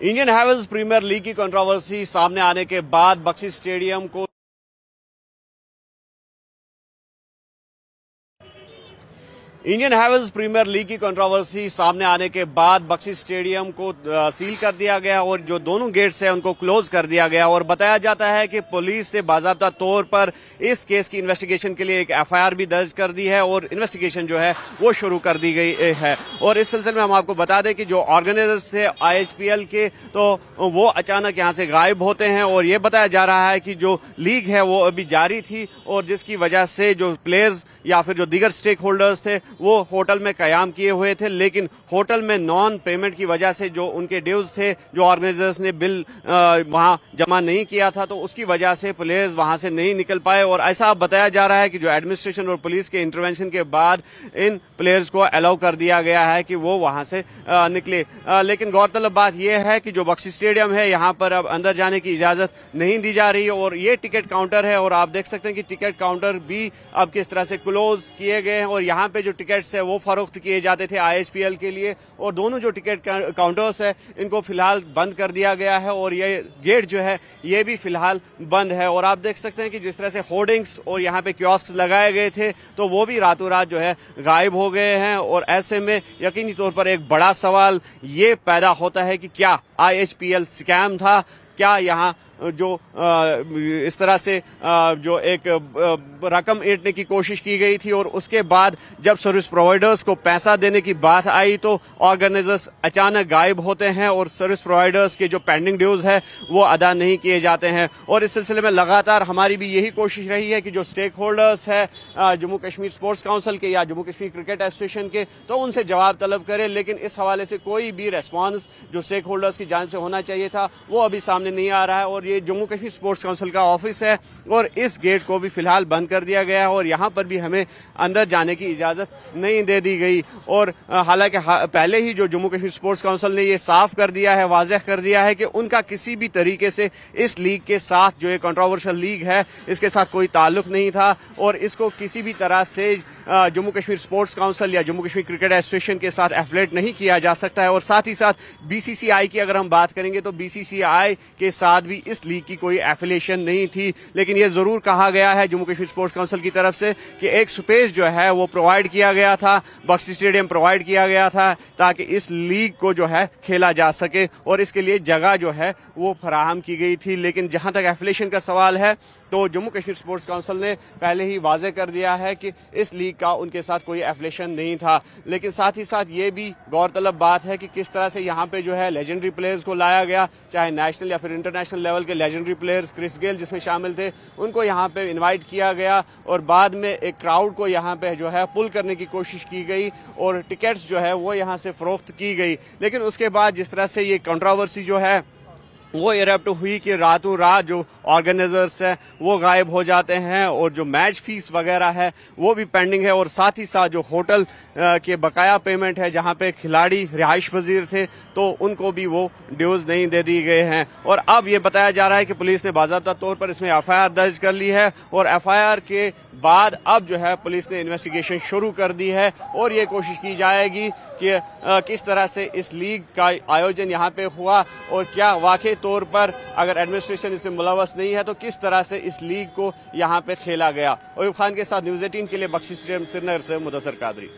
Indian Havells premiere league की controversy सामने आने के बाद बख्शी स्टेडियम को इंडियन हेवल्स प्रीमियर लीग की कंट्रोवर्सी सामने आने के बाद बख्शी स्टेडियम को सील कर दिया गया और जो दोनों गेट्स हैं उनको क्लोज कर दिया गया और बताया जाता है कि पुलिस ने बाकायदा तौर पर इस केस की इन्वेस्टिगेशन के लिए एक एफआईआर भी दर्ज कर दी है और इन्वेस्टिगेशन जो है वो शुरू कर दी गई है। और इस सिलसिले में हम आपको बता दें कि जो ऑर्गेनाइजर्स थे आईएचपीएल के तो वो अचानक यहां से गायब होते हैं और ये बताया जा रहा है कि जो लीग है वो अभी जारी थी और जिसकी वजह से जो प्लेयर्स या फिर जो दीगर स्टेक होल्डर्स थे वो होटल में कयाम किए हुए थे, लेकिन होटल में नॉन पेमेंट की वजह से जो उनके ड्यूज थे, जो ऑर्गेनाइजर्स ने बिल वहां जमा नहीं किया था, तो उसकी वजह से प्लेयर्स वहां से नहीं निकल पाए। और ऐसा बताया जा रहा है कि जो एडमिनिस्ट्रेशन और पुलिस के इंटरवेंशन के बाद इन प्लेयर्स को अलाउ कर दिया गया है कि वो वहां से निकले। लेकिन गौरतलब बात यह है कि जो बख्शी स्टेडियम है यहां पर अब अंदर जाने की इजाजत नहीं दी जा रही और ये टिकट काउंटर है और आप देख सकते हैं कि टिकट काउंटर भी अब किस तरह से क्लोज किए गए हैं और यहां पे जो टिकट्स है वो फरोख्त किए जाते थे आईएचपीएल के लिए और दोनों जो टिकट काउंटर्स है इनको फिलहाल बंद कर दिया गया है और ये गेट जो है ये भी फिलहाल बंद है। और आप देख सकते हैं कि जिस तरह से होर्डिंग्स और यहाँ पे कियोस्क लगाए गए थे तो वो भी रातों रात जो है गायब हो गए हैं और ऐसे में यकीनी तौर पर एक बड़ा सवाल ये पैदा होता है कि क्या आईएचपीएल स्कैम था, क्या यहाँ जो इस तरह से जो एक रकम ईंटने की कोशिश की गई थी और उसके बाद जब सर्विस प्रोवाइडर्स को पैसा देने की बात आई तो ऑर्गेनाइजर्स अचानक गायब होते हैं और सर्विस प्रोवाइडर्स के जो पेंडिंग ड्यूज है वो अदा नहीं किए जाते हैं। और इस सिलसिले में लगातार हमारी भी यही कोशिश रही है कि जो स्टेक होल्डर्स है जम्मू कश्मीर स्पोर्ट्स काउंसिल के या जम्मू कश्मीर क्रिकेट एसोसिएशन के, तो उनसे जवाब तलब करें, लेकिन इस हवाले से कोई भी रेस्पॉन्स जो स्टेक होल्डर्स की जानिब से होना चाहिए था वो अभी सामने नहीं आ रहा है। और ये जम्मू कश्मीर स्पोर्ट्स काउंसिल का ऑफिस है और इस गेट को भी फिलहाल बंद कर दिया गया है और यहां पर भी हमें अंदर जाने की इजाजत नहीं दे दी गई। और हालांकि पहले ही जो जम्मू कश्मीर स्पोर्ट्स काउंसिल ने ये साफ कर दिया है, वाज़ेह कर दिया है कि उनका किसी भी तरीके से इस लीग के साथ जो ये कंट्रोवर्शियल लीग है इसके साथ कोई ताल्लुक नहीं था और इसको किसी भी तरह से जम्मू कश्मीर स्पोर्ट्स काउंसिल या जम्मू कश्मीर क्रिकेट एसोसिएशन के साथ एफिलिएट नहीं किया जा सकता है। और साथ ही साथ बीसीसीआई की अगर हम बात करेंगे तो बीसीसीआई के साथ भी इस लीग की कोई एफिलिएशन नहीं थी, लेकिन यह जरूर कहा गया है जम्मू कश्मीर स्पोर्ट्स काउंसिल की तरफ से कि एक स्पेस जो है वो प्रोवाइड किया गया था, बख्शी स्टेडियम प्रोवाइड किया गया था ताकि इस लीग को जो है खेला जा सके और इसके लिए जगह जो है वो फराहम की गई थी। लेकिन जहां तक एफिलिएशन का सवाल है तो जम्मू कश्मीर स्पोर्ट्स काउंसिल ने पहले ही वाज़ेह कर दिया है कि इस लीग का उनके साथ कोई एफिलिएशन नहीं था। लेकिन साथ ही साथ ये भी गौरतलब बात है कि किस तरह से यहाँ पे जो है लेजेंडरी प्लेयर्स को लाया गया, चाहे नेशनल या फिर इंटरनेशनल लेवल के लेजेंडरी प्लेयर्स क्रिस गेल जिसमें शामिल थे उनको यहाँ पे इन्वाइट किया गया और बाद में एक क्राउड को यहाँ पे जो है पुल करने की कोशिश की गई और टिकट्स जो है वो यहाँ से फरोख्त की गई। लेकिन उसके बाद जिस तरह से ये कंट्रोवर्सी जो है वो इरप्ट हुई कि रातों रात जो ऑर्गेनाइजर्स हैं वो गायब हो जाते हैं और जो मैच फीस वगैरह है वो भी पेंडिंग है और साथ ही साथ जो होटल के बकाया पेमेंट है जहां पे खिलाड़ी रिहाइश पजीर थे तो उनको भी वो ड्यूज नहीं दे दिए गए हैं। और अब ये बताया जा रहा है कि पुलिस ने बाकायदा तौर पर इसमें एफआईआर दर्ज कर ली है और एफआईआर के बाद अब जो है पुलिस ने इन्वेस्टिगेशन शुरू कर दी है और ये कोशिश की जाएगी कि किस तरह से इस लीग का आयोजन यहाँ पे हुआ और क्या वाकई तौर पर अगर एडमिनिस्ट्रेशन इसमें मुलव्वस नहीं है तो किस तरह से इस लीग को यहाँ पे खेला गया। अयूब खान के साथ न्यूज़ 18 के लिए बख्शी स्टेडियम श्रीनगर से मुदस्सिर कादरी।